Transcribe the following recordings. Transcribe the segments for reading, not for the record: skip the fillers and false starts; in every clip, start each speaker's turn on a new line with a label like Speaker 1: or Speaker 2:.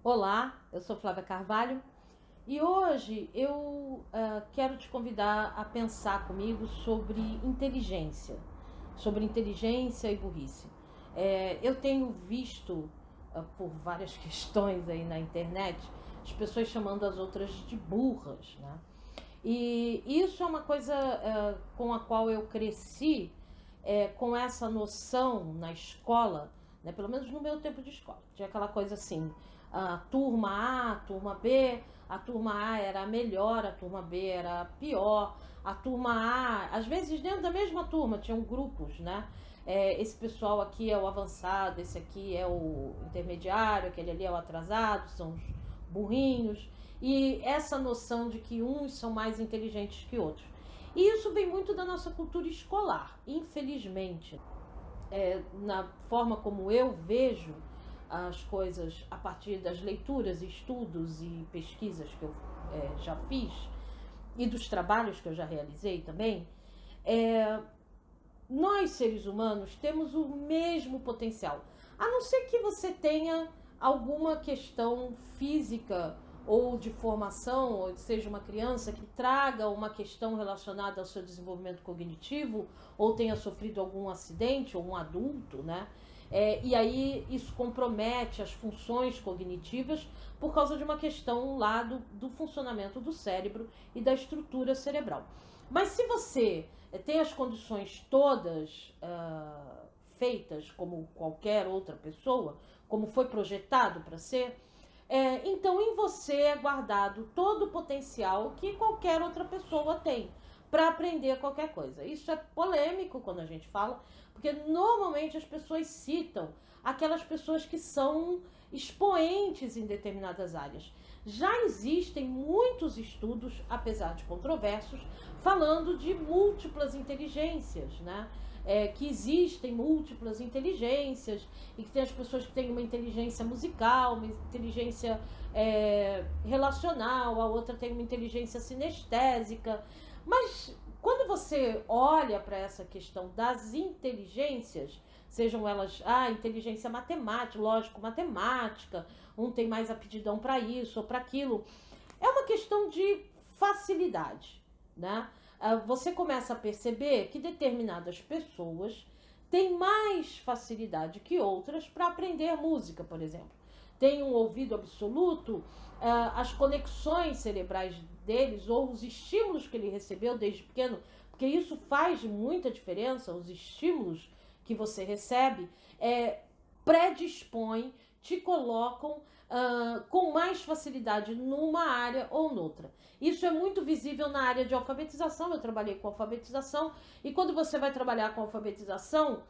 Speaker 1: Olá, eu sou Flávia Carvalho e hoje eu quero te convidar a pensar comigo sobre inteligência e burrice. Eu tenho visto por várias questões aí na internet as pessoas chamando as outras de burras, né? E isso é uma coisa com a qual eu cresci, com essa noção na escola, né, pelo menos no meu tempo de escola. Tinha aquela coisa assim, a turma A, a turma B, a turma A era a melhor, a turma B era a pior, a turma A, às vezes dentro da mesma turma, tinham grupos, né? Esse pessoal aqui é o avançado, esse aqui é o intermediário, aquele ali é o atrasado, são os burrinhos. E essa noção de que uns são mais inteligentes que outros. E isso vem muito da nossa cultura escolar, infelizmente. Na forma como eu vejo as coisas a partir das leituras, estudos e pesquisas que eu já fiz e dos trabalhos que eu já realizei também, nós seres humanos temos o mesmo potencial, a não ser que você tenha alguma questão física ou de formação, ou seja uma criança que traga uma questão relacionada ao seu desenvolvimento cognitivo, ou tenha sofrido algum acidente, ou um adulto, né? E aí isso compromete as funções cognitivas por causa de uma questão lá do funcionamento do cérebro e da estrutura cerebral. Mas se você tem as condições todas feitas como qualquer outra pessoa, como foi projetado para ser, então em você é guardado todo o potencial que qualquer outra pessoa tem para aprender qualquer coisa. Isso é polêmico quando a gente fala, porque normalmente as pessoas citam aquelas pessoas que são expoentes em determinadas áreas. Já existem muitos estudos, apesar de controversos, falando de múltiplas inteligências, né? Que existem múltiplas inteligências e que tem as pessoas que têm uma inteligência musical, uma inteligência relacional, a outra tem uma inteligência sinestésica. Mas quando você olha para essa questão das inteligências, sejam elas inteligência matemática, lógico, matemática, um tem mais aptidão para isso ou para aquilo, é uma questão de facilidade, né? Você começa a perceber que determinadas pessoas têm mais facilidade que outras para aprender música, por exemplo. Tem um ouvido absoluto, as conexões cerebrais deles ou os estímulos que ele recebeu desde pequeno, porque isso faz muita diferença, os estímulos que você recebe, predispõem, te colocam com mais facilidade numa área ou noutra. Isso é muito visível na área de alfabetização. Eu trabalhei com alfabetização, e quando você vai trabalhar com alfabetização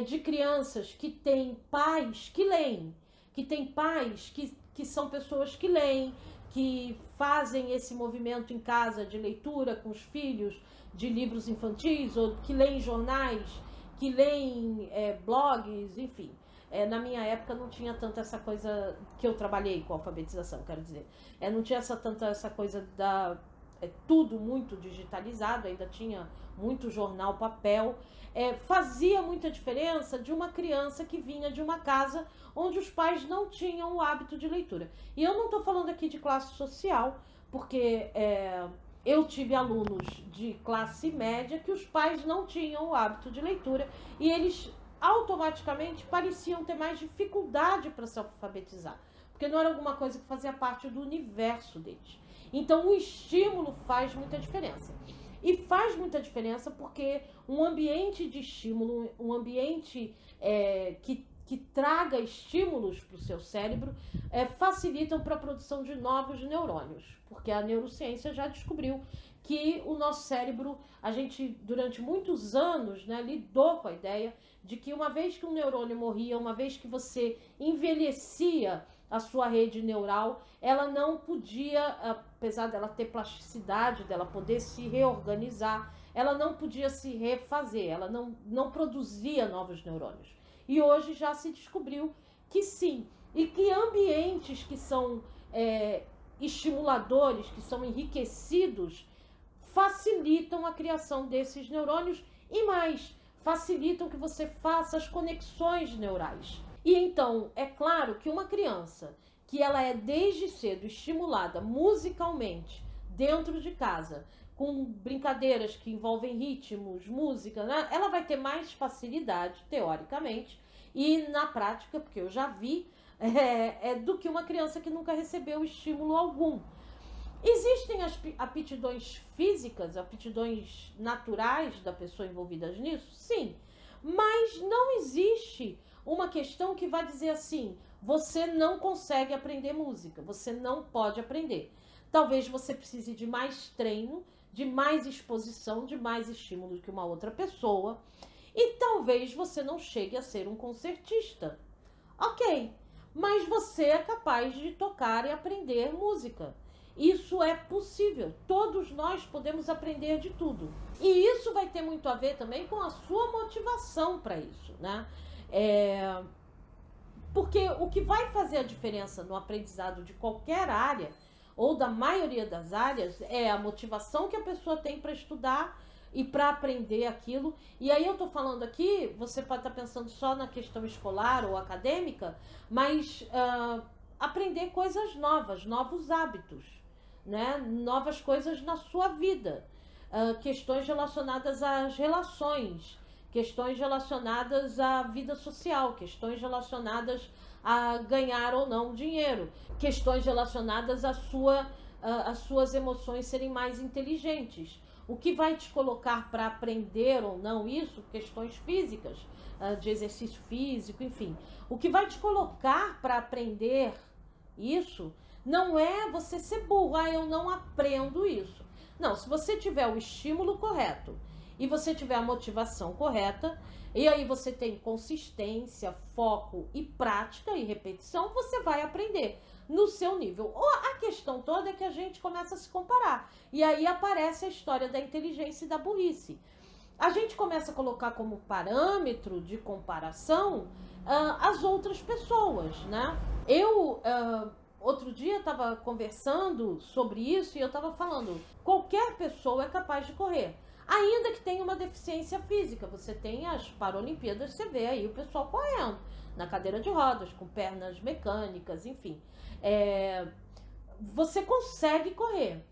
Speaker 1: de crianças que têm pais que leem, que têm pais que são pessoas que leem, que fazem esse movimento em casa de leitura com os filhos de livros infantis, ou que leem jornais, que leem blogs, enfim. Na minha época não tinha tanto essa coisa que eu trabalhei com alfabetização, quero dizer. Não tinha tanta essa coisa da tudo muito digitalizado, ainda tinha muito jornal, papel. Fazia muita diferença de uma criança que vinha de uma casa onde os pais não tinham o hábito de leitura. E eu não estou falando aqui de classe social, porque eu tive alunos de classe média que os pais não tinham o hábito de leitura e eles automaticamente pareciam ter mais dificuldade para se alfabetizar, porque não era alguma coisa que fazia parte do universo deles. Então o estímulo faz muita diferença. E faz muita diferença porque um ambiente de estímulo, um ambiente que traga estímulos para o seu cérebro, facilitam para a produção de novos neurônios, porque a neurociência já descobriu que o nosso cérebro, a gente durante muitos anos, né, lidou com a ideia de que uma vez que um neurônio morria, uma vez que você envelhecia a sua rede neural, ela não podia, apesar dela ter plasticidade, dela poder se reorganizar, ela não podia se refazer, ela não produzia novos neurônios. E hoje já se descobriu que sim, e que ambientes que são estimuladores, que são enriquecidos, facilitam a criação desses neurônios e mais, facilitam que você faça as conexões neurais. E então, é claro que uma criança que ela é desde cedo estimulada musicalmente dentro de casa, com brincadeiras que envolvem ritmos, música, né? Ela vai ter mais facilidade, teoricamente, e na prática, porque eu já vi, do que uma criança que nunca recebeu estímulo algum. Existem as aptidões físicas, aptidões naturais da pessoa envolvidas nisso? Sim. Mas não existe uma questão que vai dizer assim, você não consegue aprender música, você não pode aprender. Talvez você precise de mais treino, de mais exposição, de mais estímulo que uma outra pessoa, e talvez você não chegue a ser um concertista. Ok, mas você é capaz de tocar e aprender música. Isso é possível. Todos nós podemos aprender de tudo. E isso vai ter muito a ver também com a sua motivação para isso, né? Porque o que vai fazer a diferença no aprendizado de qualquer área, ou da maioria das áreas, é a motivação que a pessoa tem para estudar e para aprender aquilo. E aí eu tô falando aqui, você pode estar pensando só na questão escolar ou acadêmica, mas aprender coisas novas, novos hábitos, né? Novas coisas na sua vida, questões relacionadas às relações, questões relacionadas à vida social, questões relacionadas a ganhar ou não dinheiro, questões relacionadas às suas emoções serem mais inteligentes. O que vai te colocar para aprender ou não isso, questões físicas, de exercício físico, enfim. O que vai te colocar para aprender isso não é você ser burro, eu não aprendo isso. Não, se você tiver o estímulo correto e você tiver a motivação correta, e aí você tem consistência, foco e prática e repetição, você vai aprender no seu nível. A questão toda é que a gente começa a se comparar. E aí aparece a história da inteligência e da burrice. A gente começa a colocar como parâmetro de comparação as outras pessoas, né? Outro dia estava conversando sobre isso e eu estava falando, qualquer pessoa é capaz de correr, ainda que tenha uma deficiência física. Você tem as Paralimpíadas, você vê aí o pessoal correndo na cadeira de rodas, com pernas mecânicas, enfim. Você consegue correr.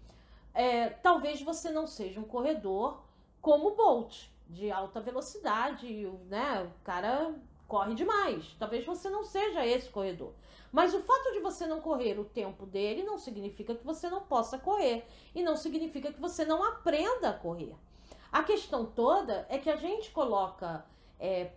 Speaker 1: Talvez você não seja um corredor como o Bolt, de alta velocidade, né? O cara corre demais. Talvez você não seja esse corredor. Mas o fato de você não correr o tempo dele não significa que você não possa correr. E não significa que você não aprenda a correr. A questão toda é que a gente coloca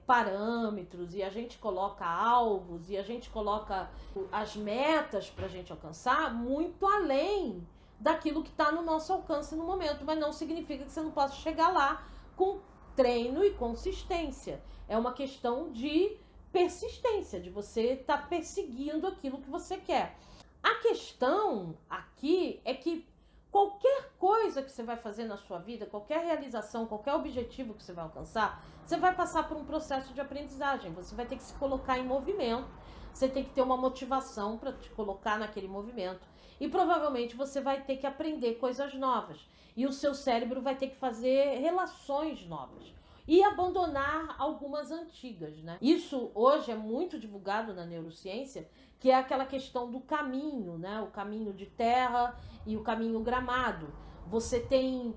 Speaker 1: parâmetros e a gente coloca alvos e a gente coloca as metas para a gente alcançar muito além daquilo que está no nosso alcance no momento. Mas não significa que você não possa chegar lá com treino e consistência. É uma questão de persistência, de você estar perseguindo aquilo que você quer. A questão aqui é que qualquer coisa que você vai fazer na sua vida, qualquer realização, qualquer objetivo que você vai alcançar, você vai passar por um processo de aprendizagem. Você vai ter que se colocar em movimento, você tem que ter uma motivação para te colocar naquele movimento. E provavelmente você vai ter que aprender coisas novas. E o seu cérebro vai ter que fazer relações novas. E abandonar algumas antigas, né? Isso hoje é muito divulgado na neurociência, que é aquela questão do caminho, né? O caminho de terra e o caminho gramado. Você tem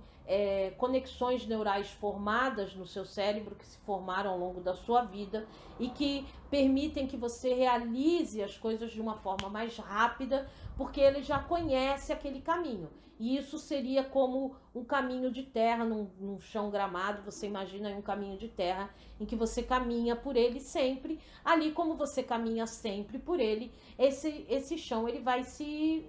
Speaker 1: conexões neurais formadas no seu cérebro, que se formaram ao longo da sua vida e que permitem que você realize as coisas de uma forma mais rápida, porque ele já conhece aquele caminho. E isso seria como um caminho de terra num chão gramado. Você imagina aí um caminho de terra em que você caminha por ele sempre. Ali, como você caminha sempre por ele, esse chão ele vai se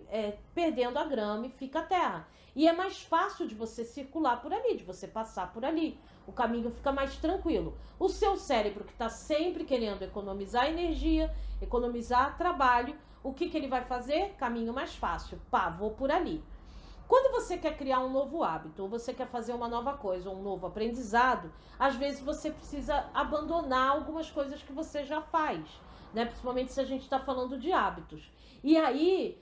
Speaker 1: perdendo a grama e fica a terra. E é mais fácil de você circular por ali, de você passar por ali. O caminho fica mais tranquilo. O seu cérebro, que está sempre querendo economizar energia, economizar trabalho, o que ele vai fazer? Caminho mais fácil. Pá, vou por ali. Quando você quer criar um novo hábito, ou você quer fazer uma nova coisa, ou um novo aprendizado, às vezes você precisa abandonar algumas coisas que você já faz, né? Principalmente se a gente está falando de hábitos. E aí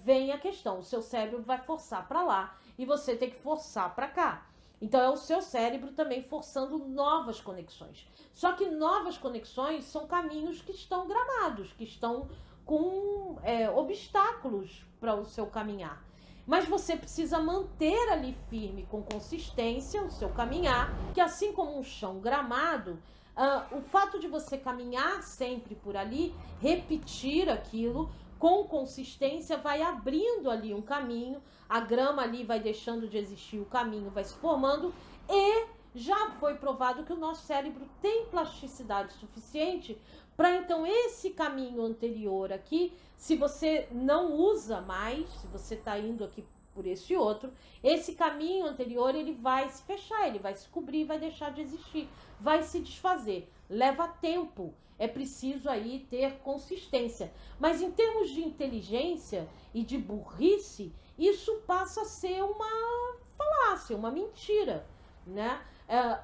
Speaker 1: vem a questão, o seu cérebro vai forçar para lá e você tem que forçar para cá. Então é o seu cérebro também forçando novas conexões. Só que novas conexões são caminhos que estão gramados, que estão com obstáculos para o seu caminhar. Mas você precisa manter ali firme, com consistência, o seu caminhar, que assim como um chão gramado, o fato de você caminhar sempre por ali, repetir aquilo, com consistência, vai abrindo ali um caminho, a grama ali vai deixando de existir, o caminho vai se formando, e já foi provado que o nosso cérebro tem plasticidade suficiente para então esse caminho anterior aqui, se você não usa mais, se você está indo aqui por esse outro, esse caminho anterior ele vai se fechar, ele vai se cobrir, vai deixar de existir, vai se desfazer. Leva tempo, é preciso aí ter consistência. Mas em termos de inteligência e de burrice, isso passa a ser uma falácia, uma mentira, né?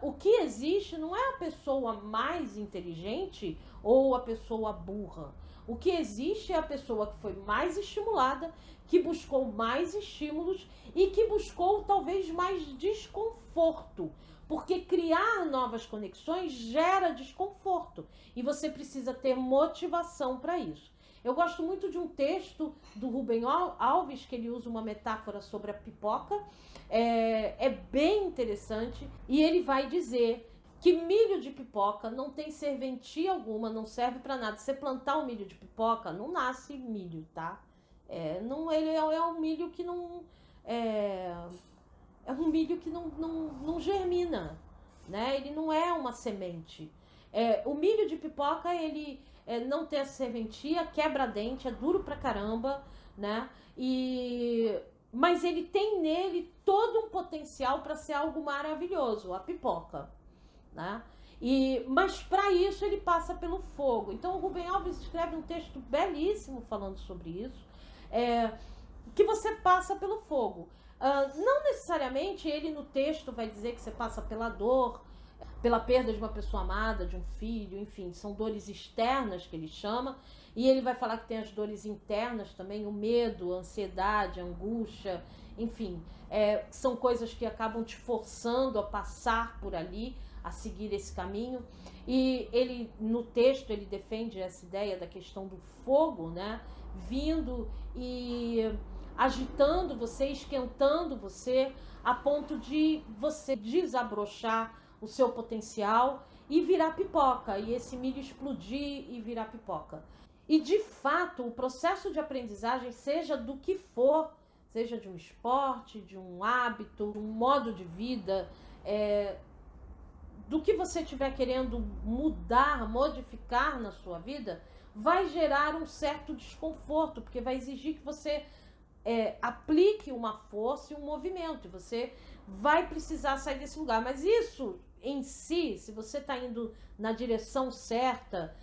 Speaker 1: O que existe não é a pessoa mais inteligente ou a pessoa burra. O que existe é a pessoa que foi mais estimulada, que buscou mais estímulos e que buscou talvez mais desconforto. Porque criar novas conexões gera desconforto e você precisa ter motivação para isso. Eu gosto muito de um texto do Rubem Alves, que ele usa uma metáfora sobre a pipoca. É bem interessante e ele vai dizer que milho de pipoca não tem serventia alguma, não serve para nada. Você plantar um milho de pipoca, não nasce milho, tá? Ele é um milho que não... É um milho que não germina, né? Ele não é uma semente. O milho de pipoca, ele não tem essa serventia, quebra dente, é duro pra caramba, né? Mas ele tem nele todo um potencial para ser algo maravilhoso, a pipoca, né? Mas para isso ele passa pelo fogo. Então o Rubem Alves escreve um texto belíssimo falando sobre isso, que você passa pelo fogo. Não necessariamente ele no texto vai dizer que você passa pela dor, pela perda de uma pessoa amada, de um filho, enfim, são dores externas que ele chama, e ele vai falar que tem as dores internas também, o medo, a ansiedade, a angústia, enfim, são coisas que acabam te forçando a passar por ali, a seguir esse caminho. E ele, no texto, ele defende essa ideia da questão do fogo, né, vindo e agitando você, esquentando você, a ponto de você desabrochar o seu potencial e virar pipoca, e esse milho explodir e virar pipoca. E de fato, o processo de aprendizagem, seja do que for, seja de um esporte, de um hábito, um modo de vida, do que você estiver querendo mudar, modificar na sua vida, vai gerar um certo desconforto, porque vai exigir que você aplique uma força e um movimento, e você vai precisar sair desse lugar. Mas isso em si, se você está indo na direção certa,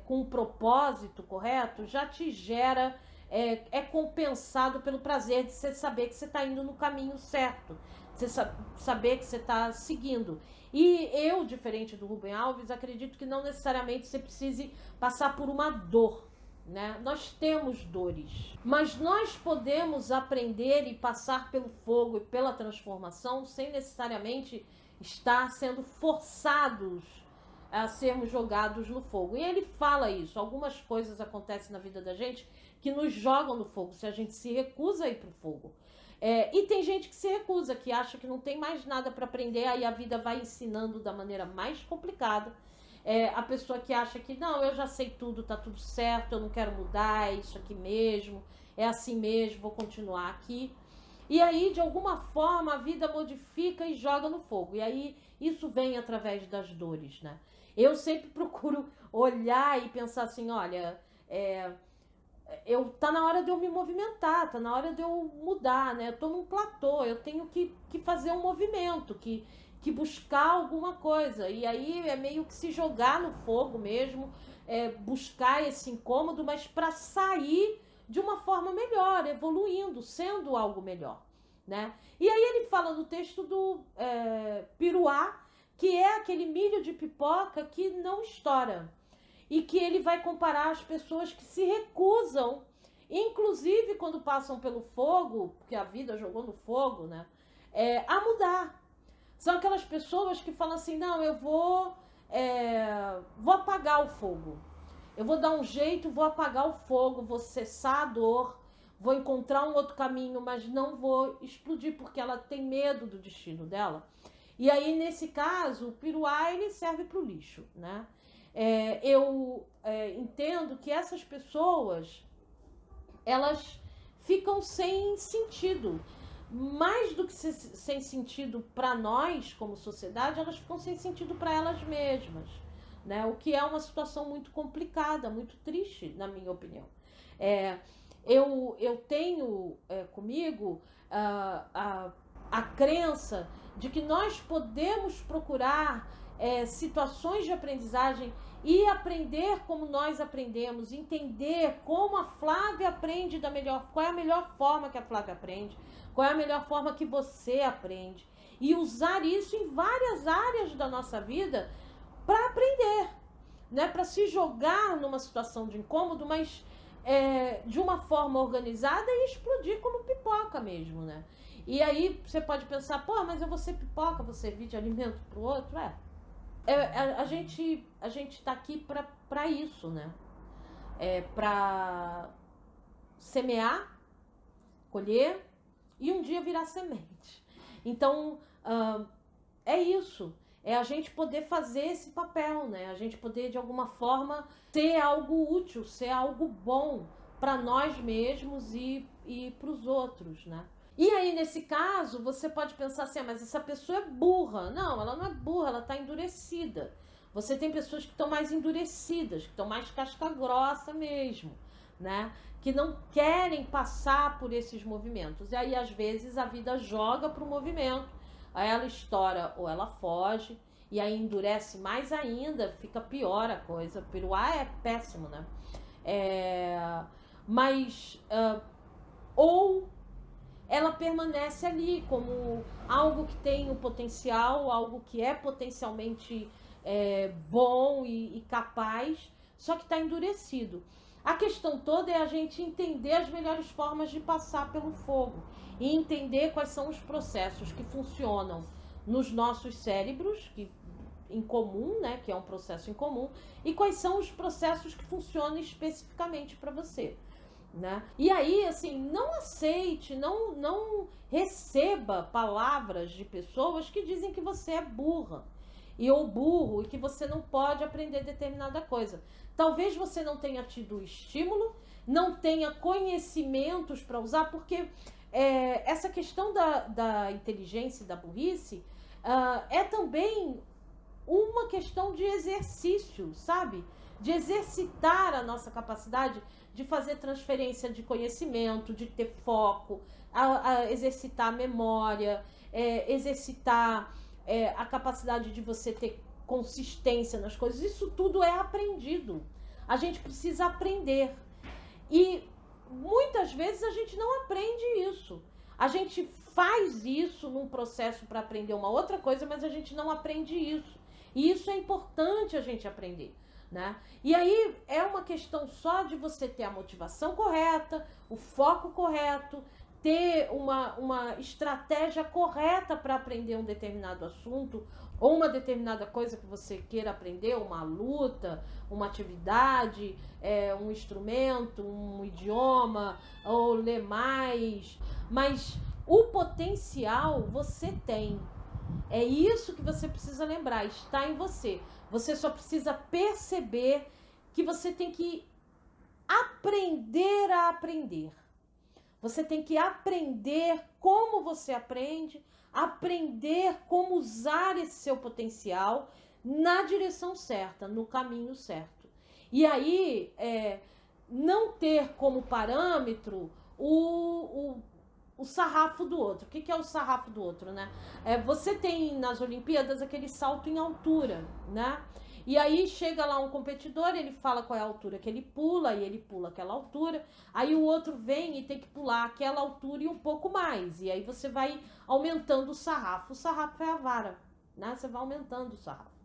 Speaker 1: com o propósito correto, já te gera, compensado pelo prazer de você saber que você está indo no caminho certo, você saber que você está seguindo. E eu, diferente do Rubem Alves, acredito que não necessariamente você precise passar por uma dor, né? Nós temos dores, mas nós podemos aprender e passar pelo fogo e pela transformação sem necessariamente estar sendo forçados a sermos jogados no fogo. E ele fala isso, algumas coisas acontecem na vida da gente que nos jogam no fogo, se a gente se recusa a ir para o fogo. E tem gente que se recusa, que acha que não tem mais nada para aprender, aí a vida vai ensinando da maneira mais complicada. A pessoa que acha que não, eu já sei tudo, tá tudo certo, eu não quero mudar, é isso aqui mesmo, é assim mesmo, vou continuar aqui. E aí, de alguma forma, a vida modifica e joga no fogo. E aí, isso vem através das dores, né? Eu sempre procuro olhar e pensar assim, olha, tá na hora de eu me movimentar, tá na hora de eu mudar, né? Eu tô num platô, eu tenho que fazer um movimento, que buscar alguma coisa. E aí é meio que se jogar no fogo mesmo, buscar esse incômodo, mas para sair de uma forma melhor, evoluindo, sendo algo melhor, né? E aí ele fala no texto do piruá, que é aquele milho de pipoca que não estoura. E que ele vai comparar as pessoas que se recusam, inclusive quando passam pelo fogo, porque a vida jogou no fogo, né? A mudar. São aquelas pessoas que falam assim, não, eu vou apagar o fogo. eu vou dar um jeito, vou apagar o fogo, vou cessar a dor, vou encontrar um outro caminho, mas não vou explodir, porque ela tem medo do destino dela. E aí, nesse caso, o piruá, ele serve para o lixo, né? Eu entendo que essas pessoas, elas ficam sem sentido. Mais do que sem sentido para nós, como sociedade, elas ficam sem sentido para elas mesmas, né? O que é uma situação muito complicada, muito triste, na minha opinião. Eu tenho comigo a crença de que nós podemos procurar situações de aprendizagem e aprender como nós aprendemos, entender como a Flávia aprende qual é a melhor forma que a Flávia aprende, qual é a melhor forma que você aprende, e usar isso em várias áreas da nossa vida para aprender, né? Para se jogar numa situação de incômodo, mas de uma forma organizada e explodir como pipoca mesmo, né? E aí você pode pensar, pô, mas eu vou ser pipoca, vou servir de alimento pro outro? A gente tá aqui para isso, né? Para semear, colher e um dia virar semente. Então, é isso. É a gente poder fazer esse papel, né? A gente poder, de alguma forma, ser algo útil, ser algo bom para nós mesmos e para os outros, né? E aí, nesse caso, você pode pensar assim, mas essa pessoa é burra. Não, ela não é burra, ela está endurecida. Você tem pessoas que estão mais endurecidas, que estão mais casca grossa mesmo, né? Que não querem passar por esses movimentos. E aí, às vezes, a vida joga para o movimento, aí ela estoura ou ela foge, e aí endurece mais ainda, fica pior a coisa. O piruá é péssimo, né? Ou ela permanece ali como algo que tem o potencial, algo que é potencialmente bom e capaz, só que está endurecido. A questão toda é a gente entender as melhores formas de passar pelo fogo e entender quais são os processos que funcionam nos nossos cérebros, em comum, né, que é um processo em comum, e quais são os processos que funcionam especificamente para você, né? E aí, assim, não aceite, não receba palavras de pessoas que dizem que você é burra ou burro e que você não pode aprender determinada coisa. Talvez você não tenha tido estímulo, não tenha conhecimentos para usar, porque essa questão da inteligência e da burrice é também uma questão de exercício, sabe? De exercitar a nossa capacidade de fazer transferência de conhecimento, de ter foco, a exercitar a memória, exercitar a capacidade de você ter consistência nas coisas. Isso tudo é aprendido. A gente precisa aprender. E muitas vezes a gente não aprende isso. A gente faz isso num processo para aprender uma outra coisa, mas a gente não aprende isso. E isso é importante a gente aprender, né? E aí é uma questão só de você ter a motivação correta, o foco correto, ter uma estratégia correta para aprender um determinado assunto ou uma determinada coisa que você queira aprender, uma luta, uma atividade, um instrumento, um idioma, ou ler mais. Mas o potencial você tem. É isso que você precisa lembrar, está em você. Você só precisa perceber que você tem que aprender a aprender. Você tem que aprender como você aprende, aprender como usar esse seu potencial na direção certa, no caminho certo. E aí, não ter como parâmetro o sarrafo do outro. O que é o sarrafo do outro, né? Você tem nas Olimpíadas aquele salto em altura, né? E aí chega lá um competidor, ele fala qual é a altura que ele pula, e ele pula aquela altura, aí o outro vem e tem que pular aquela altura e um pouco mais, e aí você vai aumentando o sarrafo. O sarrafo é a vara, né? Você vai aumentando o sarrafo.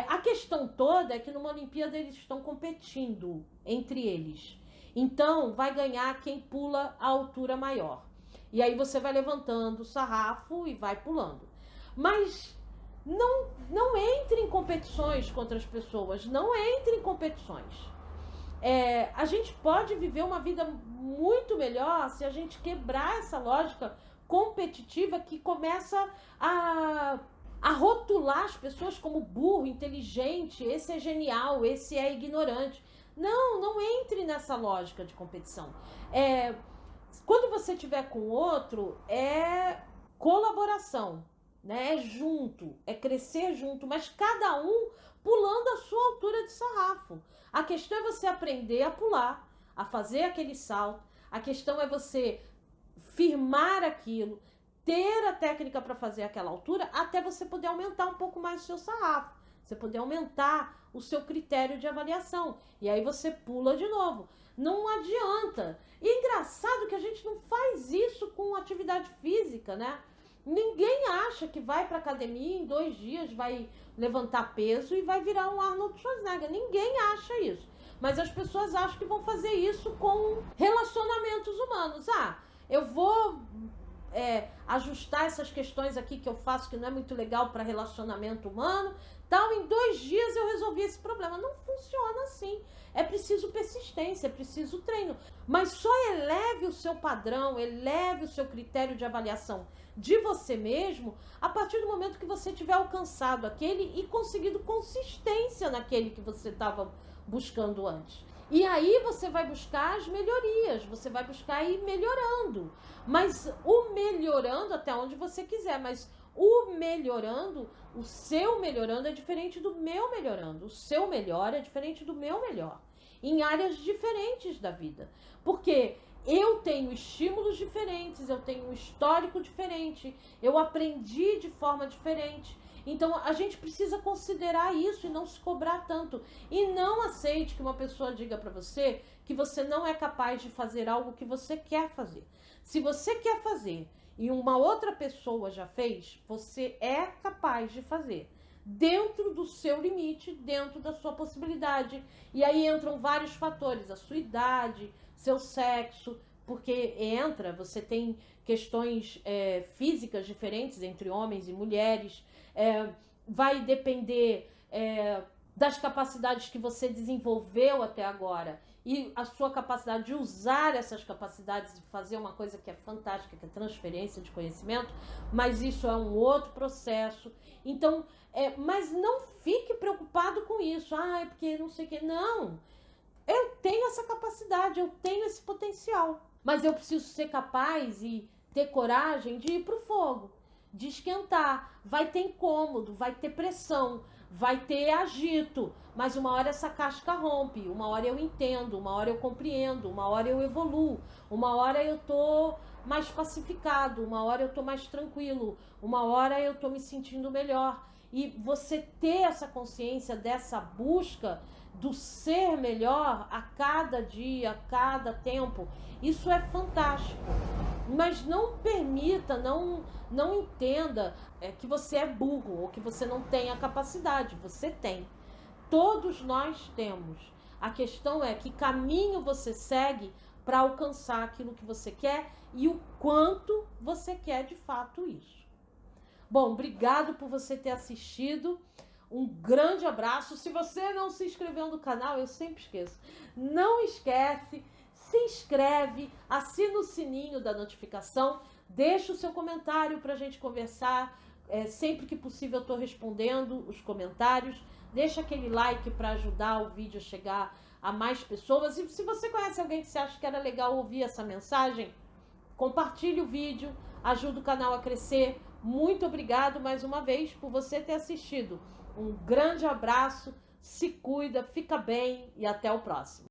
Speaker 1: A questão toda é que numa Olimpíada eles estão competindo entre eles. Então vai ganhar quem pula a altura maior. E aí você vai levantando o sarrafo e vai pulando. Mas não entre em competições contra as pessoas. Não entre em competições. A gente pode viver uma vida muito melhor se a gente quebrar essa lógica competitiva que começa a rotular as pessoas como burro, inteligente, esse é genial, esse é ignorante. Não, não entre nessa lógica de competição. Quando você estiver com outro, é colaboração, né? É junto, é crescer junto, mas cada um pulando a sua altura de sarrafo. A questão é você aprender a pular, a fazer aquele salto. A questão é você firmar aquilo, ter a técnica para fazer aquela altura, até você poder aumentar um pouco mais o seu sarrafo. Você poder aumentar o seu critério de avaliação. E aí você pula de novo. Não adianta. E é engraçado que a gente não faz isso com atividade física, né? Ninguém acha que vai para academia em 2 dias, vai levantar peso e vai virar um Arnold Schwarzenegger. Ninguém acha isso. Mas as pessoas acham que vão fazer isso com relacionamentos humanos. Eu vou ajustar essas questões aqui que eu faço que não é muito legal para relacionamento humano. Em 2 dias eu resolvi esse problema. Não funciona assim. É preciso persistência, é preciso treino. Mas só eleve o seu padrão, eleve o seu critério de avaliação de você mesmo a partir do momento que você tiver alcançado aquele e conseguido consistência naquele que você estava buscando antes. E aí você vai buscar as melhorias, você vai buscar ir melhorando. Mas o melhorando até onde você quiser, mas o melhorando, o seu melhorando é diferente do meu melhorando. O seu melhor é diferente do meu melhor. Em áreas diferentes da vida. Porque eu tenho estímulos diferentes, eu tenho um histórico diferente, eu aprendi de forma diferente. Então a gente precisa considerar isso e não se cobrar tanto. E não aceite que uma pessoa diga para você que você não é capaz de fazer algo que você quer fazer. Se você quer fazer e uma outra pessoa já fez, você é capaz de fazer. Dentro do seu limite, dentro da sua possibilidade. E aí entram vários fatores, a sua idade, seu sexo, porque você tem questões físicas diferentes entre homens e mulheres, vai depender das capacidades que você desenvolveu até agora e a sua capacidade de usar essas capacidades de fazer uma coisa que é fantástica, que é transferência de conhecimento, mas isso é um outro processo. Então, mas não fique preocupado com isso. É porque não sei o que. Não, eu tenho essa capacidade, eu tenho esse potencial, mas eu preciso ser capaz e ter coragem de ir pro fogo, de esquentar. Vai ter incômodo, vai ter pressão, vai ter agito, mas uma hora essa casca rompe, uma hora eu entendo, uma hora eu compreendo, uma hora eu evoluo, uma hora eu tô mais pacificado, uma hora eu tô mais tranquilo, uma hora eu tô me sentindo melhor. E você ter essa consciência dessa busca do ser melhor a cada dia, a cada tempo, isso é fantástico. Mas não permita, não entenda que você é burro ou que você não tem a capacidade. Você tem. Todos nós temos. A questão é que caminho você segue para alcançar aquilo que você quer e o quanto você quer de fato isso. Bom, obrigado por você ter assistido. Um grande abraço. Se você não se inscreveu no canal, eu sempre esqueço. Não esquece, se inscreve, assina o sininho da notificação, deixa o seu comentário para a gente conversar. Sempre que possível eu estou respondendo os comentários. Deixa aquele like para ajudar o vídeo a chegar a mais pessoas. E se você conhece alguém que você acha que era legal ouvir essa mensagem, compartilhe o vídeo, ajuda o canal a crescer. Muito obrigado mais uma vez por você ter assistido. Um grande abraço, se cuida, fica bem e até o próximo.